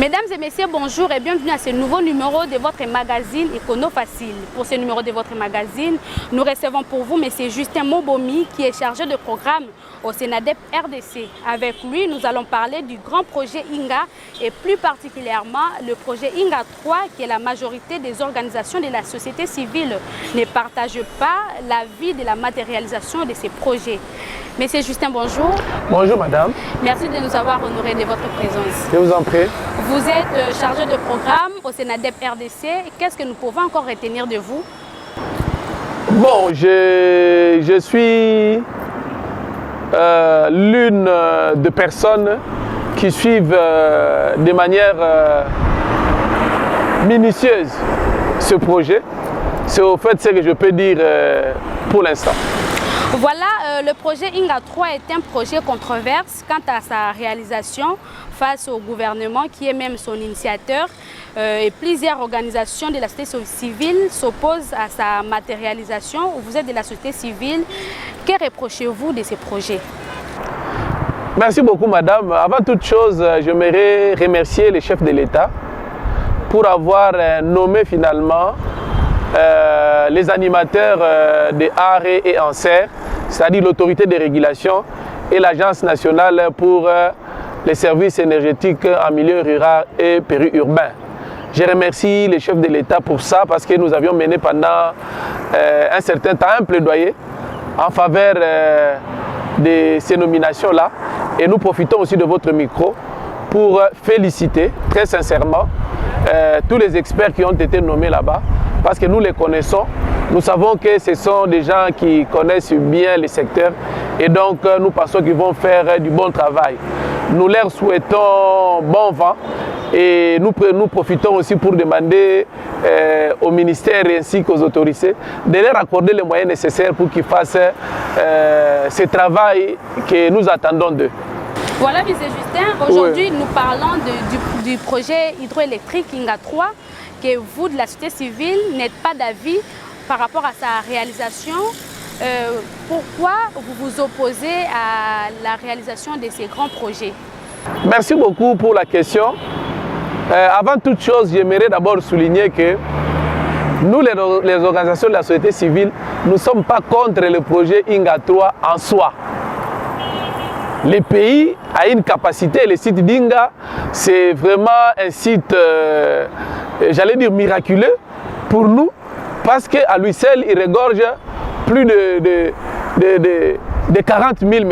Mesdames et messieurs, bonjour et bienvenue à ce nouveau numéro de votre magazine Écono Facile. Pour ce numéro de votre magazine, nous recevons pour vous M. Justin Mobomi qui est chargé de programme au Sénadep RDC. Avec lui, nous allons parler du grand projet INGA et plus particulièrement le projet INGA 3 qui est la majorité des organisations de la société civile ne partagent pas l'avis de la matérialisation de ces projets. Monsieur Justin, bonjour. Bonjour madame. Merci de nous avoir honoré de votre présence. Je vous en prie. Vous êtes chargé de programme au Sénadep RDC. Qu'est-ce que nous pouvons encore retenir de vous? Bon, je suis l'une des personnes qui suivent de manière minutieuse ce projet. C'est au fait ce que je peux dire pour l'instant. Voilà, le projet INGA 3 est un projet controverse quant à sa réalisation face au gouvernement qui est même son initiateur et plusieurs organisations de la société civile s'opposent à sa matérialisation. Vous êtes de la société civile, que reprochez-vous de ces projets? Merci beaucoup madame. Avant toute chose, j'aimerais remercier les chefs de l'État pour avoir nommé finalement les animateurs de ARE et ANSER, c'est-à-dire l'autorité de régulation et l'Agence nationale pour les services énergétiques en milieu rural et périurbain. Je remercie les chefs de l'État pour ça parce que nous avions mené pendant un certain temps un plaidoyer en faveur de ces nominations-là et nous profitons aussi de votre micro pour féliciter très sincèrement tous les experts qui ont été nommés là-bas parce que nous les connaissons, nous savons que ce sont des gens qui connaissent bien le secteur et donc nous pensons qu'ils vont faire du bon travail. Nous leur souhaitons bon vent et nous profitons aussi pour demander au ministère ainsi qu'aux autorités de leur accorder les moyens nécessaires pour qu'ils fassent ce travail que nous attendons d'eux. Voilà, M. Justin, aujourd'hui nous parlons du projet hydroélectrique INGA 3 que vous, de la société civile, n'êtes pas d'avis par rapport à sa réalisation. Pourquoi vous vous opposez à la réalisation de ces grands projets? Merci beaucoup pour la question. Avant toute chose, j'aimerais d'abord souligner que nous, les organisations de la société civile, nous ne sommes pas contre le projet INGA 3 en soi. Le pays a une capacité, le site d'INGA, c'est vraiment un site, j'allais dire miraculeux pour nous, parce qu'à lui seul, il regorge plus de 40 000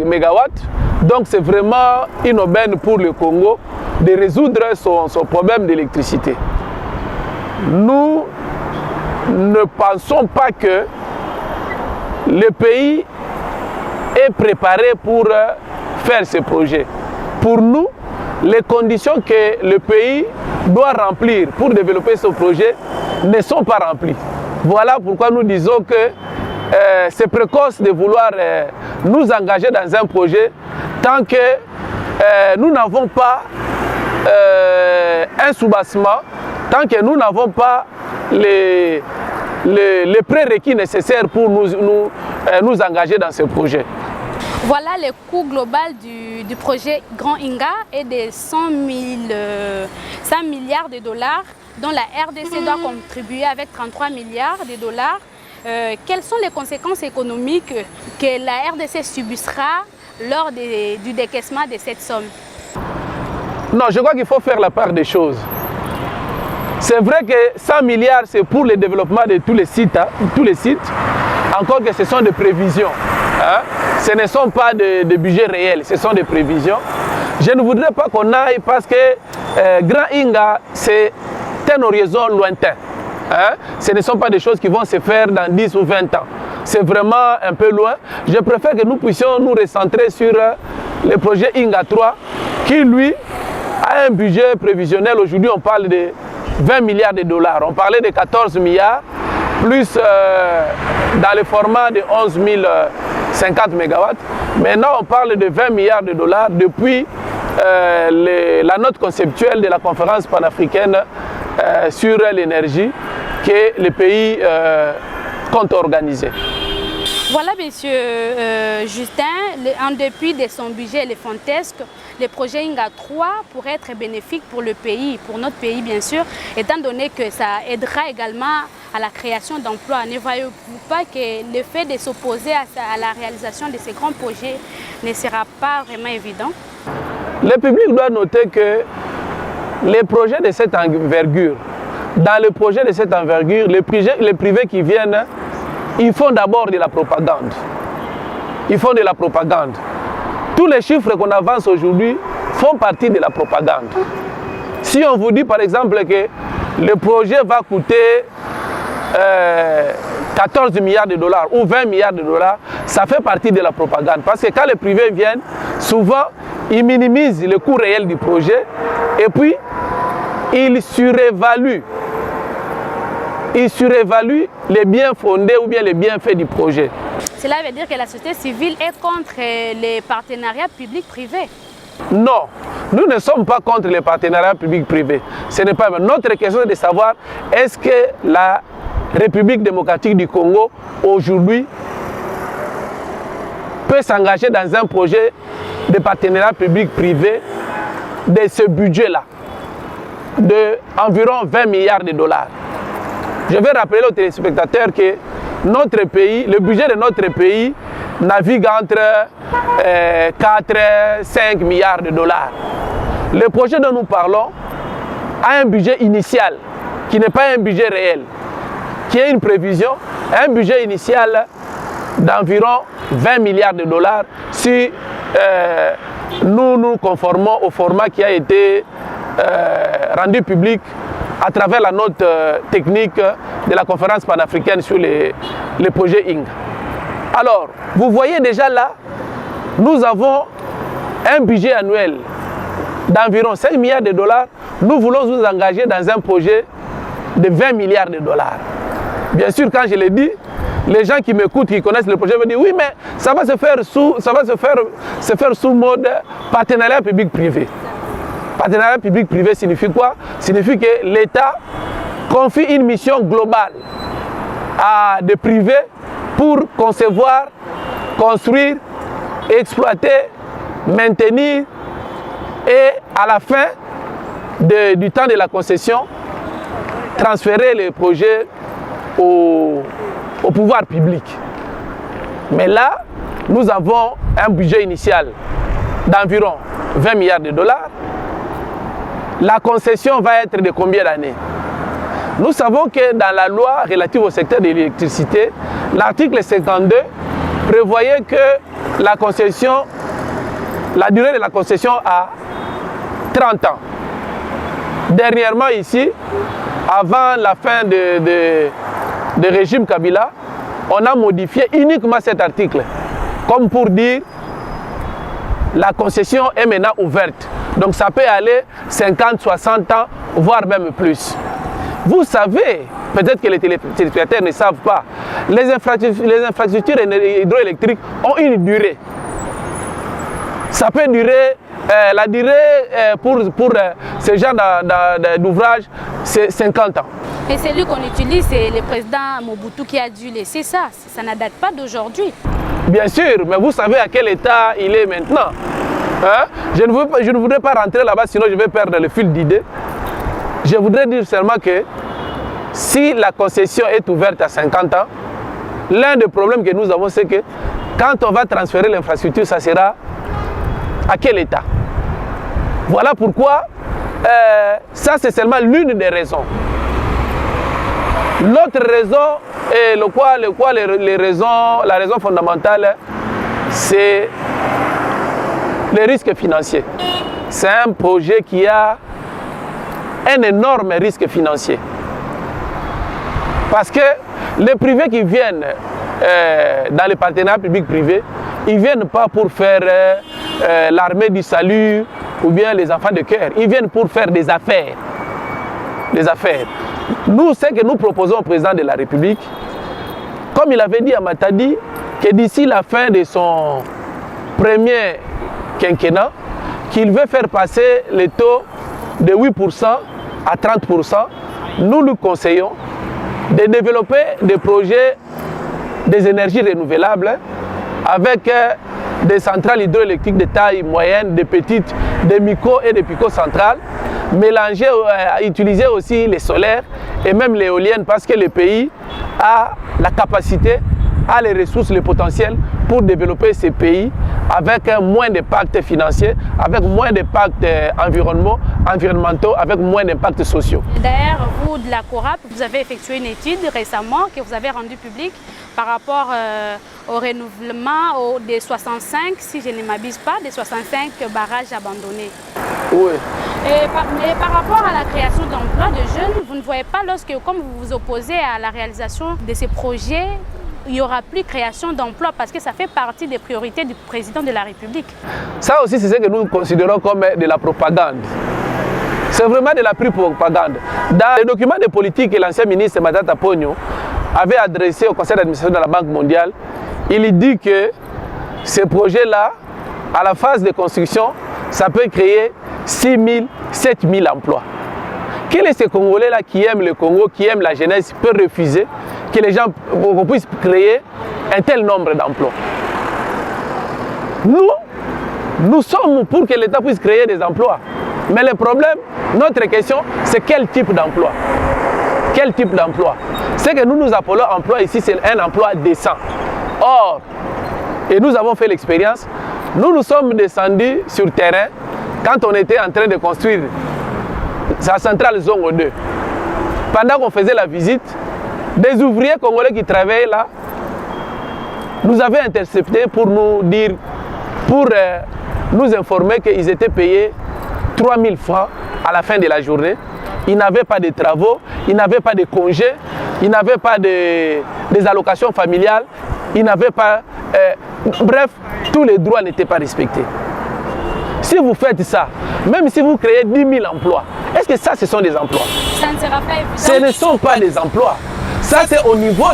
mégawatts. Donc c'est vraiment une aubaine pour le Congo de résoudre son problème d'électricité. Nous ne pensons pas que le pays est préparé pour faire ce projet. Pour nous, les conditions que le pays doit remplir pour développer ce projet ne sont pas remplies. Voilà pourquoi nous disons que c'est précoce de vouloir nous engager dans un projet tant que nous n'avons pas un soubassement, tant que nous n'avons pas les prérequis nécessaires pour nous engager dans ce projet. Voilà, le coût global du projet Grand INGA est de 100 milliards de dollars, dont la RDC doit contribuer avec 33 milliards de dollars. Quelles sont les conséquences économiques que la RDC subira lors du décaissement de cette somme? Non, je crois qu'il faut faire la part des choses. C'est vrai que 100 milliards, c'est pour le développement de tous les sites, encore que ce sont des prévisions. Hein? Ce ne sont pas des budgets réels, ce sont des prévisions. Je ne voudrais pas qu'on aille parce que Grand INGA, c'est un horizon lointain. Hein? Ce ne sont pas des choses qui vont se faire dans 10 ou 20 ans. C'est vraiment un peu loin. Je préfère que nous puissions nous recentrer sur le projet INGA 3 qui, lui, a un budget prévisionnel. Aujourd'hui, on parle de 20 milliards de dollars. On parlait de 14 milliards, plus dans le format de 11 050 mégawatts. Maintenant, on parle de 20 milliards de dollars depuis la note conceptuelle de la conférence panafricaine sur l'énergie que le pays compte organiser. Voilà, monsieur Justin, en dépit de son budget éléphantesque, le projet Inga 3 pourrait être bénéfique pour le pays, pour notre pays bien sûr, étant donné que ça aidera également à la création d'emplois. Ne voyez-vous pas que le fait de s'opposer à la réalisation de ces grands projets ne sera pas vraiment évident? Le public doit noter que les projets de cette envergure, dans le projet de cette envergure, les privés qui viennent, ils font d'abord de la propagande. Ils font de la propagande. Tous les chiffres qu'on avance aujourd'hui font partie de la propagande. Si on vous dit par exemple que le projet va coûter 14 milliards de dollars ou 20 milliards de dollars, ça fait partie de la propagande. Parce que quand les privés viennent, souvent, ils minimisent le coût réel du projet et puis ils surévaluent les biens fondés ou bien les bienfaits du projet. Cela veut dire que la société civile est contre les partenariats publics-privés? Non, nous ne sommes pas contre les partenariats publics-privés. Ce n'est pas notre question de savoir est-ce que la République démocratique du Congo aujourd'hui peut s'engager dans un projet de partenariat public-privé de ce budget-là, d'environ 20 milliards de dollars. Je vais rappeler aux téléspectateurs que notre pays, le budget de notre pays navigue entre 4 et 5 milliards de dollars. Le projet dont nous parlons a un budget initial qui n'est pas un budget réel, qui est une prévision, un budget initial d'environ 20 milliards de dollars si nous nous conformons au format qui a été rendu public à travers la note technique de la conférence panafricaine sur les projets INGA. Alors, vous voyez déjà là, nous avons un budget annuel d'environ 5 milliards de dollars. Nous voulons nous engager dans un projet de 20 milliards de dollars. Bien sûr, quand je l'ai dit, les gens qui m'écoutent, qui connaissent le projet, vont dire oui, mais ça va se faire sous mode partenariat public-privé. Partenariat public-privé signifie quoi? Signifie que l'État confie une mission globale à des privés pour concevoir, construire, exploiter, maintenir et à la fin du temps de la concession, transférer les projets au pouvoir public. Mais là, nous avons un budget initial d'environ 20 milliards de dollars. La concession va être de combien d'années? Nous savons que dans la loi relative au secteur de l'électricité, l'article 52 prévoyait que la durée de la concession a 30 ans. Dernièrement ici, avant la fin de régime Kabila, on a modifié uniquement cet article, comme pour dire la concession est maintenant ouverte. Donc ça peut aller 50, 60 ans, voire même plus. Vous savez, peut-être que les téléspectateurs ne savent pas, les infrastructures hydroélectriques ont une durée. Ça peut durer, la durée pour ce genre d'ouvrage, c'est 50 ans. Et celui qu'on utilise, c'est le président Mobutu qui a dû laisser ça. Ça ne date pas d'aujourd'hui. Bien sûr, mais vous savez à quel état il est maintenant. Hein? Je ne voudrais pas rentrer là-bas, sinon je vais perdre le fil d'idée. Je voudrais dire seulement que si la concession est ouverte à 50 ans, l'un des problèmes que nous avons, c'est que quand on va transférer l'infrastructure, ça sera à quel état? Voilà pourquoi ça c'est seulement l'une des raisons. L'autre raison, et la raison fondamentale, c'est les risques financiers. C'est un projet qui a un énorme risque financier. Parce que les privés qui viennent dans les partenariats publics-privés, ils ne viennent pas pour faire l'armée du salut ou bien les enfants de cœur. Ils viennent pour faire des affaires. Des affaires. Nous, ce que nous proposons au président de la République, comme il avait dit à Matadi, que d'ici la fin de son premier quinquennat, qu'il veut faire passer le taux de 8% à 30%, nous lui conseillons de développer des projets des énergies renouvelables avec des centrales hydroélectriques de taille moyenne, de petites, des micro et des pico-centrales, mélanger, utiliser aussi les solaires et même l'éolienne parce que le pays a la capacité, a les ressources, le potentiel pour développer ces pays avec moins d'impact financier, avec moins d'impact environnementaux, avec moins d'impact sociaux. D'ailleurs, vous de la CORAP, vous avez effectué une étude récemment que vous avez rendue publique par rapport au renouvellement des 65, si je ne m'abuse pas, des 65 barrages abandonnés. Oui. Mais par rapport à la création d'emplois de jeunes, vous ne voyez pas lorsque, comme vous vous opposez à la réalisation de ces projets, il n'y aura plus création d'emplois parce que ça fait partie des priorités du président de la République. Ça aussi, c'est ce que nous considérons comme de la propagande. C'est vraiment de la pure propagande. Dans les documents de politique que l'ancien ministre Matata Ponyo avait adressé au conseil d'administration de la Banque mondiale, il dit que ces projets-là, à la phase de construction, ça peut créer 6 000, 7 000 emplois. Quel est ce Congolais-là qui aime le Congo, qui aime la jeunesse, peut refuser que les gens puissent créer un tel nombre d'emplois? Nous sommes pour que l'État puisse créer des emplois. Mais le problème, notre question, c'est quel type d'emploi? Quel type d'emploi? Ce que nous appelons emploi ici, c'est un emploi décent. Or, et nous avons fait l'expérience, nous sommes descendus sur le terrain quand on était en train de construire sa centrale Zongo 2. Pendant qu'on faisait la visite, des ouvriers congolais qui travaillaient là nous avaient interceptés pour nous dire, pour nous informer qu'ils étaient payés 3 000 francs à la fin de la journée. Ils n'avaient pas de travaux, ils n'avaient pas de congés, ils n'avaient pas des allocations familiales, ils n'avaient pas... bref, tous les droits n'étaient pas respectés. Si vous faites ça, même si vous créez 10 000 emplois, est-ce que ça, ce sont des emplois? Ça ne sera pas évident. Ce ne sont pas des emplois. Ça, c'est au niveau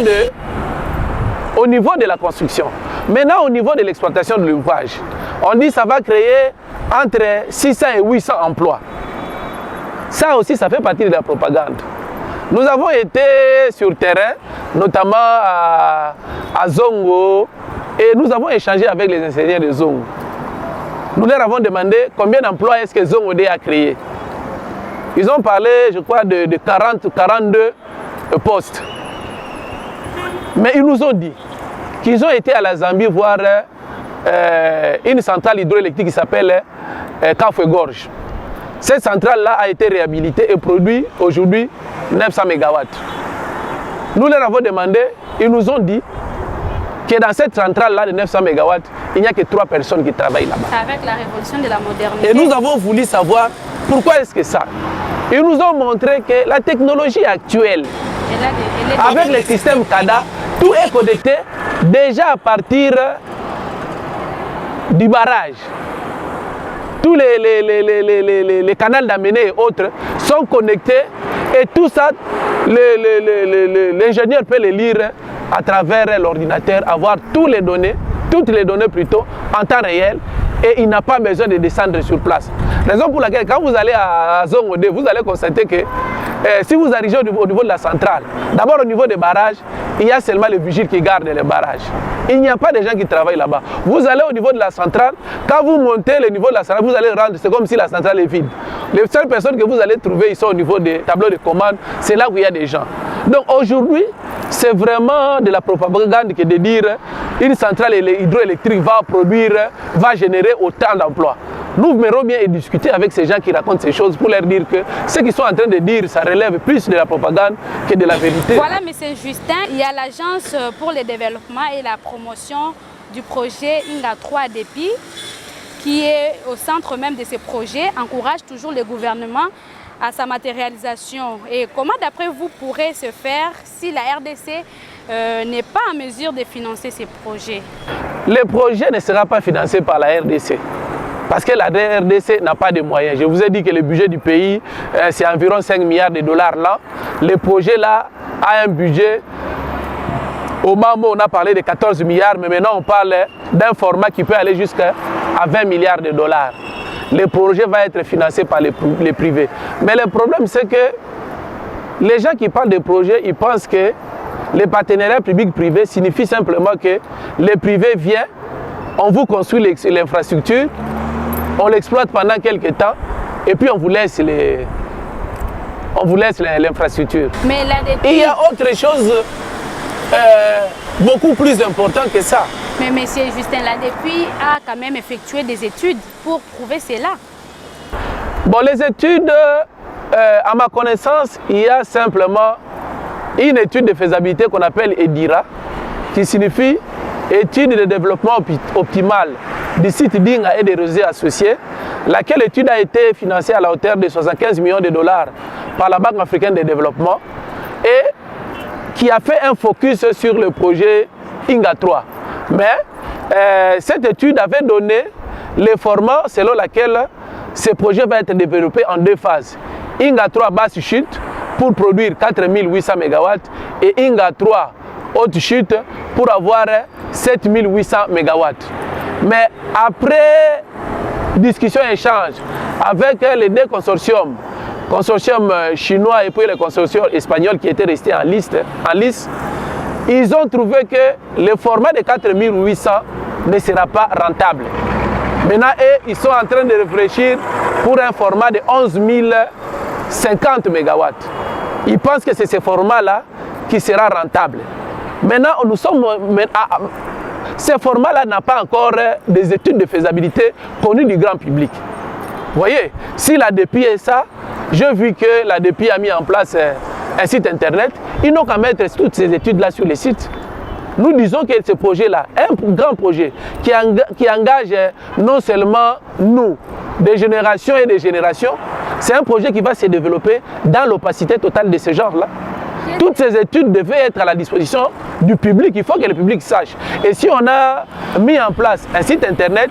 de la construction. Maintenant, au niveau de l'exploitation de l'ouvrage, on dit que ça va créer entre 600 et 800 emplois. Ça aussi, ça fait partie de la propagande. Nous avons été sur le terrain, notamment à Zongo, et nous avons échangé avec les ingénieurs de Zongo. Nous leur avons demandé combien d'emplois est-ce que Zongo a créé. Ils ont parlé, je crois, de 40 ou 42 postes. Mais ils nous ont dit qu'ils ont été à la Zambie voir une centrale hydroélectrique qui s'appelle Kafoué-Gorge. Cette centrale-là a été réhabilitée et produit aujourd'hui 900 MW. Nous leur avons demandé, ils nous ont dit que dans cette centrale-là de 900 MW, il n'y a que 3 personnes qui travaillent là-bas. Avec la révolution de la modernité. Et nous avons voulu savoir pourquoi est-ce que ça. Ils nous ont montré que la technologie actuelle, avec le système CADA, tout est connecté déjà à partir du barrage. Tous les canaux d'amener et autres sont connectés et tout ça, l'ingénieur peut les lire à travers l'ordinateur, avoir toutes les données plutôt en temps réel et il n'a pas besoin de descendre sur place. Raison pour laquelle quand vous allez à Zongo 2, vous allez constater que si vous arrivez au niveau de la centrale, d'abord au niveau des barrages, il y a seulement les vigiles qui gardent les barrages. Il n'y a pas de gens qui travaillent là-bas. Vous allez au niveau de la centrale, quand vous montez le niveau de la centrale, vous allez rendre, c'est comme si la centrale est vide. Les seules personnes que vous allez trouver ici au niveau des tableaux de commande, c'est là où il y a des gens. Donc aujourd'hui, c'est vraiment de la propagande que de dire une centrale hydroélectrique va produire, va générer autant d'emplois. Nous aimerions bien discuter avec ces gens qui racontent ces choses pour leur dire que ce qu'ils sont en train de dire, ça relève plus de la propagande que de la vérité. Voilà, M. Justin, il y a l'Agence pour le développement et la promotion du projet INGA 3 DEPI qui est au centre même de ces projets, encourage toujours le gouvernement à sa matérialisation. Et comment, d'après vous, pourrait se faire si la RDC n'est pas en mesure de financer ces projets? Le projet ne sera pas financé par la RDC. Parce que la RDC n'a pas de moyens. Je vous ai dit que le budget du pays, c'est environ 5 milliards de dollars là. Le projet là a un budget, au moment où on a parlé de 14 milliards, mais maintenant on parle d'un format qui peut aller jusqu'à 20 milliards de dollars. Le projet va être financé par les privés. Mais le problème c'est que les gens qui parlent de projet, ils pensent que Les partenariats publics-privés signifient simplement que les privés viennent, on vous construit l'infrastructure, on l'exploite pendant quelques temps et puis on vous laisse l'infrastructure. Mais l'ADEPI... Il y a autre chose beaucoup plus importante que ça. Mais M. Justin, l'ADEPI a quand même effectué des études pour prouver cela. Bon, les études, à ma connaissance, il y a simplement une étude de faisabilité qu'on appelle EDIRA, qui signifie étude de développement optimal du site d'Inga et des réseaux associés, laquelle étude a été financée à la hauteur de 75 millions de dollars par la Banque africaine de développement et qui a fait un focus sur le projet Inga 3. Mais cette étude avait donné les formats selon lesquels ce projet va être développé en deux phases. Inga 3 basse chute pour produire 4800 MW et Inga 3 haute chute pour avoir 7800 MW. Mais après discussion et échange avec les deux consortiums, consortium chinois et puis le consortium espagnol qui était resté en liste, ils ont trouvé que le format de 4800 ne sera pas rentable. Maintenant, ils sont en train de réfléchir pour un format de 11 050 MW. Ils pensent que c'est ce format-là qui sera rentable. Maintenant, ce format-là n'a pas encore des études de faisabilité connues du grand public. Vous voyez, si l'ADEPI est ça, j'ai vu que l'ADEPI a mis en place un site internet, ils n'ont qu'à mettre toutes ces études-là sur les sites. Nous disons que ce projet-là, un grand projet qui engage non seulement nous, des générations et des générations, c'est un projet qui va se développer dans l'opacité totale de ce genre-là. Toutes ces études devaient être à la disposition du public, il faut que le public sache. Et si on a mis en place un site internet,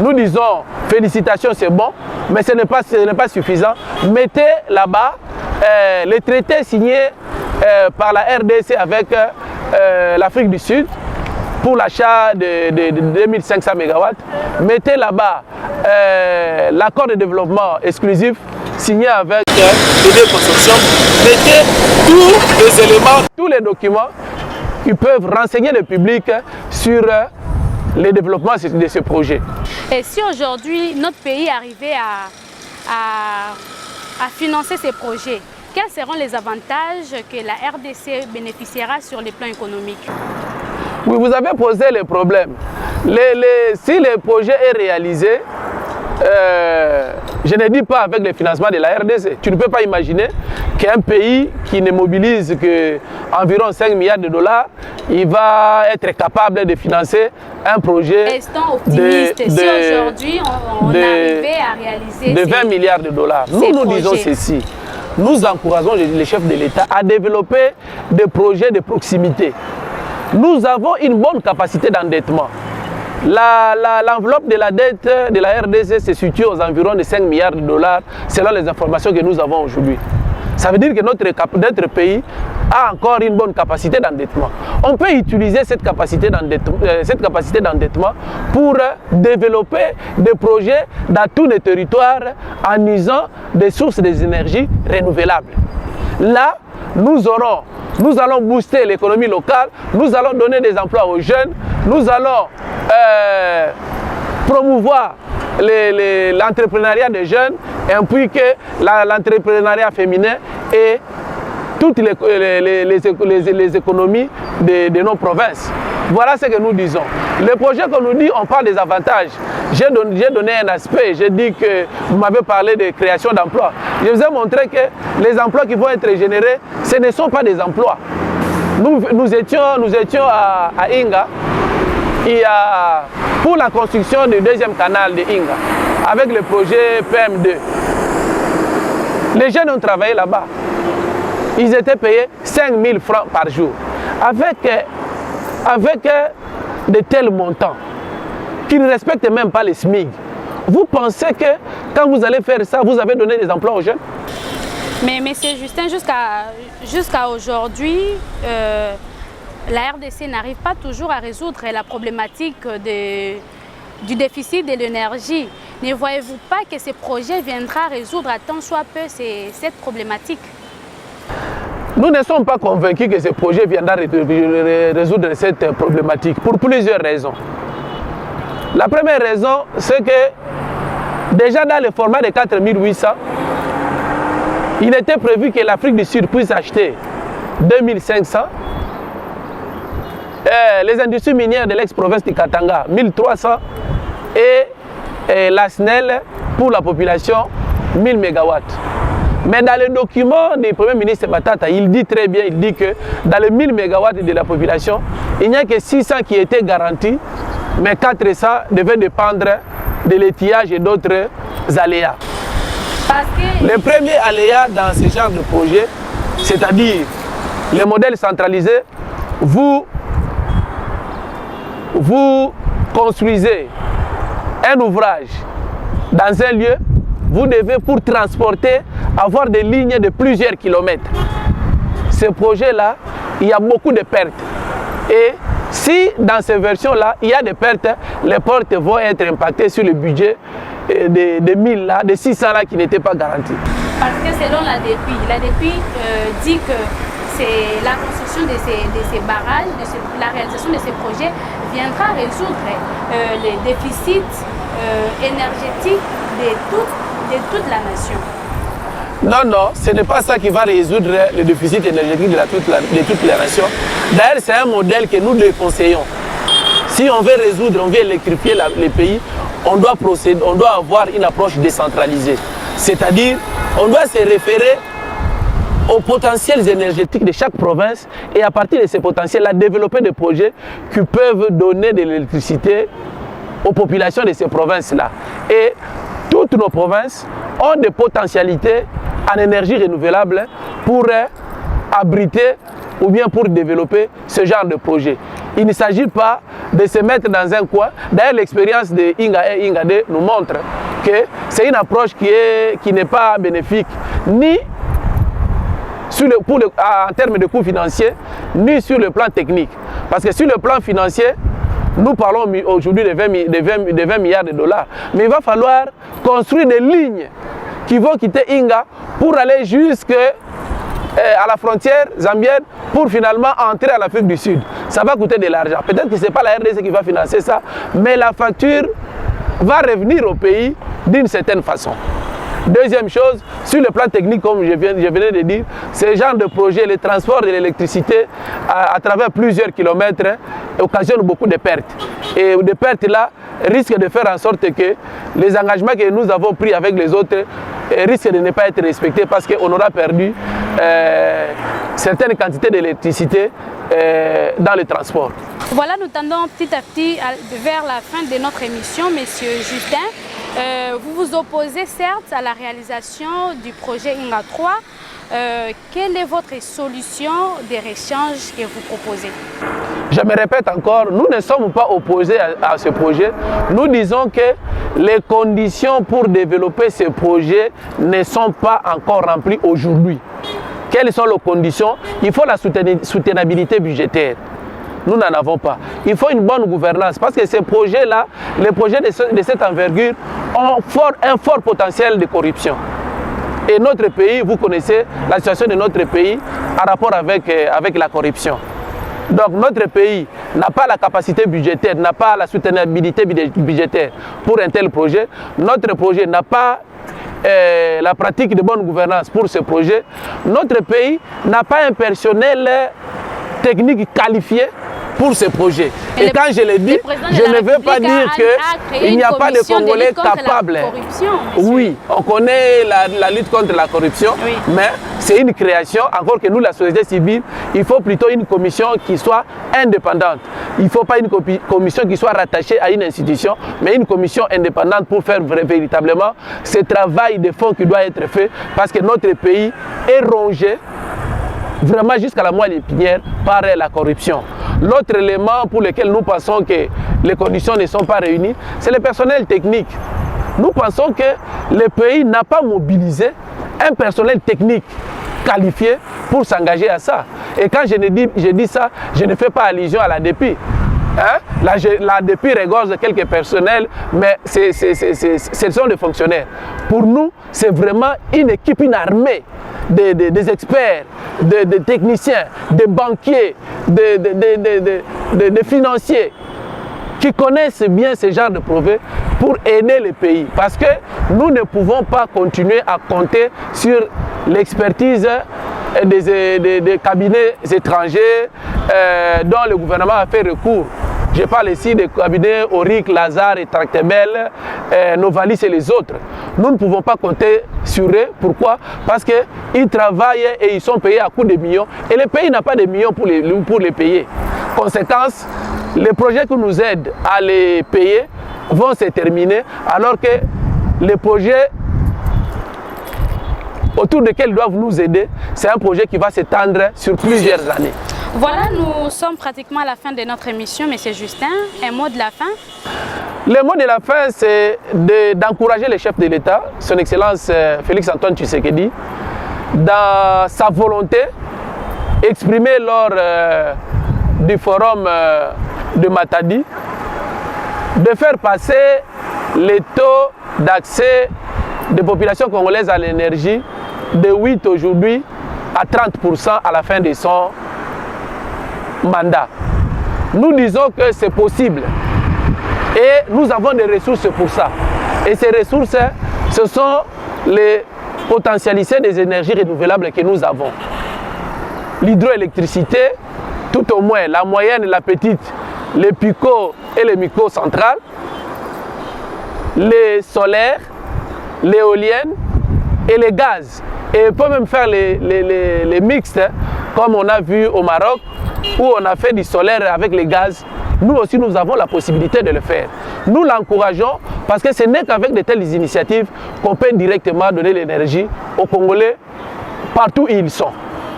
nous disons félicitations, c'est bon, mais ce n'est pas suffisant. Mettez là-bas les traités signés par la RDC avec l'Afrique du Sud pour l'achat de 2500 MW. Mettez là-bas l'accord de développement exclusif signé avec les deux consortiums. Mettez tous les éléments, tous les documents qui peuvent renseigner le public sur le développement de ce projet. Et si aujourd'hui notre pays arrivait à financer ces projets, quels seront les avantages que la RDC bénéficiera sur les plans économiques? Oui, vous avez posé le problème. Si le projet est réalisé, je ne dis pas avec le financement de la RDC. Tu ne peux pas imaginer qu'un pays qui ne mobilise qu'environ 5 milliards de dollars, il va être capable de financer un projet Restons optimistes. Si aujourd'hui on arrivait à réaliser de 20 milliards de dollars. Nous disons ceci. Nous encourageons les chefs de l'État à développer des projets de proximité. Nous avons une bonne capacité d'endettement. L'enveloppe de la dette de la RDC se situe aux environs de 5 milliards de dollars selon les informations que nous avons aujourd'hui. Ça veut dire que notre pays a encore une bonne capacité d'endettement. On peut utiliser cette capacité d'endettement pour développer des projets dans tous les territoires en usant des sources d'énergie renouvelables. Là, nous allons booster l'économie locale, nous allons donner des emplois aux jeunes, nous allons promouvoir l'entrepreneuriat des jeunes, ainsi que l'entrepreneuriat féminin et toutes les économies de nos provinces. Voilà ce que nous disons. Le projet que nous dit, on parle des avantages. J'ai donné un aspect, j'ai dit que vous m'avez parlé de création d'emplois. Je vous ai montré que les emplois qui vont être générés, ce ne sont pas des emplois. Nous étions à Inga, pour la construction du deuxième canal de Inga, avec le projet PM2. Les jeunes ont travaillé là-bas. Ils étaient payés 5 000 francs par jour. Avec de tels montants qui ne respectent même pas les SMIC. Vous pensez que quand vous allez faire ça, vous avez donné des emplois aux jeunes? Mais M. Justin, jusqu'à aujourd'hui, la RDC n'arrive pas toujours à résoudre la problématique du déficit de l'énergie. Ne voyez-vous pas que ce projet viendra résoudre à tant soit peu cette problématique? Nous ne sommes pas convaincus que ce projet viendra résoudre cette problématique pour plusieurs raisons. La première raison, c'est que déjà dans le format de 4800, il était prévu que l'Afrique du Sud puisse acheter 2500. Les industries minières de l'ex-province du Katanga, 1300. Et la SNEL, pour la population, 1000 MW. Mais dans le document du Premier ministre Matata, il dit très bien, il dit que dans les 1000 MW de la population, il n'y a que 600 qui étaient garantis, mais 400 devaient dépendre de l'étillage et d'autres aléas. Le premier aléa dans ce genre de projet, c'est-à-dire le modèle centralisé, vous construisez un ouvrage dans un lieu, vous devez pour transporter avoir des lignes de plusieurs kilomètres. Ce projet-là, il y a beaucoup de pertes. Et si dans ces versions-là, il y a des pertes, les pertes vont être impactées sur le budget de 1000 là, de 600 là qui n'étaient pas garantis. Parce que selon l'ADEPI dit que c'est la construction de ces barrages, la réalisation de ces projets viendra résoudre les déficits énergétiques de toute la nation. Non, non, ce n'est pas ça qui va résoudre le déficit énergétique de toute la nation. D'ailleurs, c'est un modèle que nous déconseillons. Si on veut résoudre, on veut électrifier les pays, on doit procéder, on doit avoir une approche décentralisée. C'est-à-dire, on doit se référer aux potentiels énergétiques de chaque province et à partir de ces potentiels-là, développer des projets qui peuvent donner de l'électricité aux populations de ces provinces-là. Et toutes nos provinces ont des potentialités en énergie renouvelable pour abriter ou bien pour développer ce genre de projet. Il ne s'agit pas de se mettre dans un coin. D'ailleurs, l'expérience de Inga et Ingade nous montre que c'est une approche qui n'est pas bénéfique ni en termes de coûts financiers, ni sur le plan technique. Parce que sur le plan financier, nous parlons aujourd'hui de 20 milliards de dollars. Mais il va falloir construire des lignes qui vont quitter Inga pour aller jusqu'à la frontière zambienne pour finalement entrer à l'Afrique du Sud. Ça va coûter de l'argent. Peut-être que ce n'est pas la RDC qui va financer ça, mais la facture va revenir au pays d'une certaine façon. Deuxième chose, sur le plan technique, comme je venais de dire, ce genre de projet, le transport de l'électricité à travers plusieurs kilomètres occasionne beaucoup de pertes. Et des pertes là risquent de faire en sorte que les engagements que nous avons pris avec les autres risquent de ne pas être respectés parce qu'on aura perdu certaines quantités d'électricité dans le transport. Voilà, nous tendons petit à petit vers la fin de notre émission, Monsieur Justin. Vous vous opposez certes à la réalisation du projet Inga 3. Quelle est votre solution de rechange que vous proposez? Je me répète encore, nous ne sommes pas opposés à ce projet. Nous disons que les conditions pour développer ce projet ne sont pas encore remplies aujourd'hui. Quelles sont les conditions? Il faut la soutenabilité budgétaire. Nous n'en avons pas. Il faut une bonne gouvernance parce que ces projets-là, les projets de cette envergure ont un fort potentiel de corruption. Et notre pays, vous connaissez la situation de notre pays en rapport avec la corruption. Donc notre pays n'a pas la capacité budgétaire, n'a pas la soutenabilité budgétaire pour un tel projet. Notre projet n'a pas la pratique de bonne gouvernance pour ce projet. Notre pays n'a pas un personnel technique qualifié pour ce projet. Et quand je le dis, je ne veux pas dire qu'il n'y a pas de Congolais capables. Oui, on connaît la lutte contre la corruption, oui. Mais c'est une création, encore que nous, la société civile, il faut plutôt une commission qui soit indépendante. Il ne faut pas une commission qui soit rattachée à une institution, mais une commission indépendante pour faire véritablement ce travail de fond qui doit être fait, parce que notre pays est rongé vraiment jusqu'à la moelle épinière par la corruption. L'autre élément pour lequel nous pensons que les conditions ne sont pas réunies, c'est le personnel technique. Nous pensons que le pays n'a pas mobilisé un personnel technique qualifié pour s'engager à ça. Et quand je dis ça, je ne fais pas allusion à l'ADEPI. Hein? L'ADP regorge quelques personnels, mais ce sont des fonctionnaires. Pour nous, c'est vraiment une équipe, une armée des experts, des techniciens, des banquiers, des financiers qui connaissent bien ce genre de projets pour aider le pays. Parce que nous ne pouvons pas continuer à compter sur l'expertise des cabinets étrangers dont le gouvernement a fait recours. Je parle ici des cabinets Auric, Lazare et Tractebel, Novalis et les autres. Nous ne pouvons pas compter sur eux. Pourquoi? Parce qu'ils travaillent et ils sont payés à coups de millions. Et le pays n'a pas de millions pour les payer. Conséquence, les projets qui nous aident à les payer vont se terminer, alors que les projets autour desquels ils doivent nous aider, c'est un projet qui va s'étendre sur plusieurs années. Voilà, nous sommes pratiquement à la fin de notre émission, M. Justin. Un mot de la fin? Le mot de la fin, c'est d'encourager le chef de l'État, son Excellence Félix-Antoine Tshisekedi, dans sa volonté exprimée lors du forum de Matadi, de faire passer les taux d'accès des populations congolaises à l'énergie de 8 aujourd'hui à 30% à la fin de son mandat. Nous disons que c'est possible et nous avons des ressources pour ça. Et ces ressources, ce sont les potentialités des énergies renouvelables que nous avons. L'hydroélectricité, tout au moins la moyenne et la petite, les picots et les micro-centrales, les solaires, l'éolienne et les gaz. Et on peut même faire les mixtes, comme on a vu au Maroc, où on a fait du solaire avec les gaz. Nous aussi, nous avons la possibilité de le faire. Nous l'encourageons parce que ce n'est qu'avec de telles initiatives qu'on peut directement donner l'énergie aux Congolais partout où ils sont.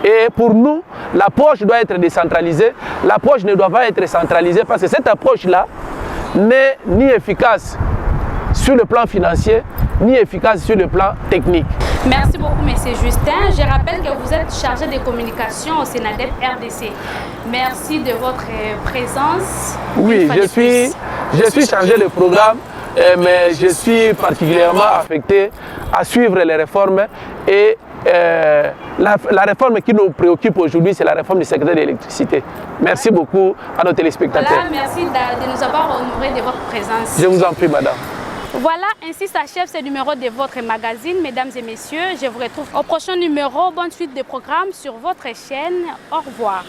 Et pour nous, l'approche doit être décentralisée. L'approche ne doit pas être centralisée parce que cette approche-là n'est ni efficace sur le plan financier, ni efficace sur le plan technique. Merci beaucoup, M. Justin. Je rappelle que vous êtes chargé de communication au SENADEP RDC. Merci de votre présence. Oui, je suis chargé de programme, mais je suis particulièrement affecté à suivre les réformes et la réforme qui nous préoccupe aujourd'hui, c'est la réforme du secteur de l'électricité. Merci beaucoup à nos téléspectateurs. Voilà, merci de nous avoir honoré de votre présence. Je vous en prie, madame. Voilà, ainsi s'achève ce numéro de votre magazine, mesdames et messieurs. Je vous retrouve au prochain numéro. Bonne suite de programmes sur votre chaîne. Au revoir.